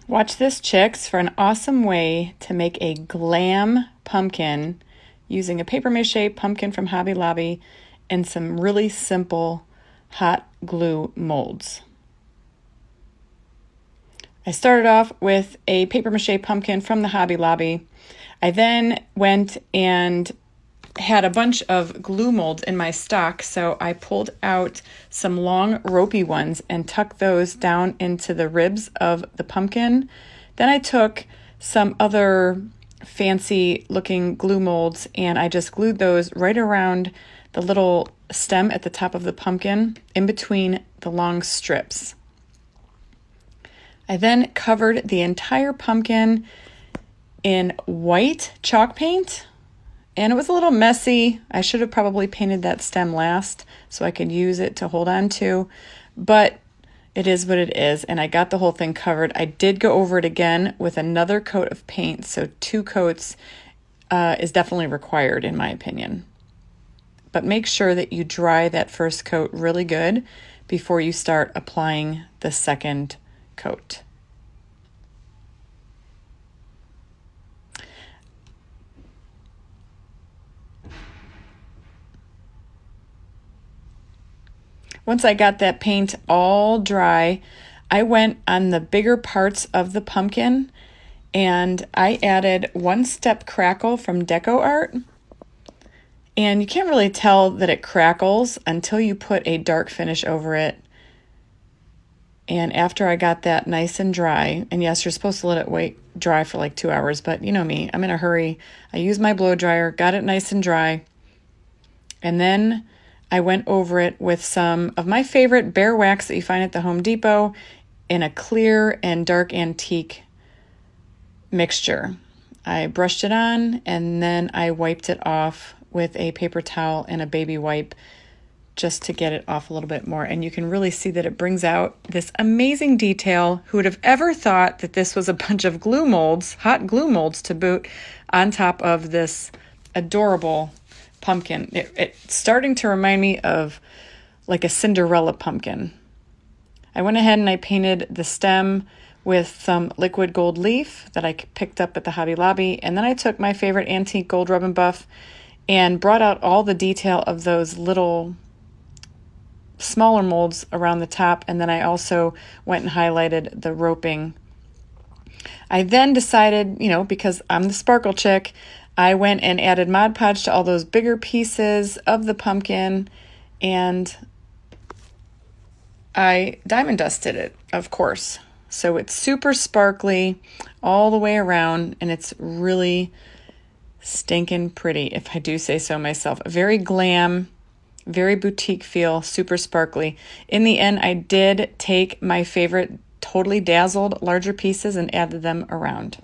Watch this, chicks, for an awesome way to make a glam pumpkin using a paper mache pumpkin from Hobby Lobby and some really simple hot glue molds. I started off with a paper mache pumpkin from the Hobby Lobby. I then went and had a bunch of glue molds in my stock, so I pulled out some long ropey ones and tucked those down into the ribs of the pumpkin. Then I took some other fancy looking glue molds and I just glued those right around the little stem at the top of the pumpkin in between the long strips. I then covered the entire pumpkin in white chalk paint. And it was a little messy. I should have probably painted that stem last so I could use it to hold on to, but it is what it is, and I got the whole thing covered. I did go over it again with another coat of paint, so 2 coats is definitely required in my opinion. But make sure that you dry that first coat really good before you start applying the second coat. Once I got that paint all dry, I went on the bigger parts of the pumpkin and I added 1 Step Crackle from Deco Art. And you can't really tell that it crackles until you put a dark finish over it. And after I got that nice and dry, and yes, you're supposed to let it dry for like 2 hours, but you know me, I'm in a hurry. I used my blow dryer, got it nice and dry, and then I went over it with some of my favorite Bear Wax that you find at the Home Depot in a clear and dark antique mixture. I brushed it on and then I wiped it off with a paper towel and a baby wipe just to get it off a little bit more. And you can really see that it brings out this amazing detail. Who would have ever thought that this was a bunch of glue molds, hot glue molds to boot, on top of this adorable pumpkin. It's starting to remind me of like a Cinderella pumpkin. I went ahead and I painted the stem with some liquid gold leaf that I picked up at the Hobby Lobby, and then I took my favorite antique gold rub and buff and brought out all the detail of those little smaller molds around the top, and then I also went and highlighted the roping. I then decided, because I'm the sparkle chick, I went and added Mod Podge to all those bigger pieces of the pumpkin, and I diamond dusted it, of course. So it's super sparkly all the way around, and it's really stinking pretty, if I do say so myself. Very glam, very boutique feel, super sparkly. In the end, I did take my favorite Totally Dazzled larger pieces and added them around.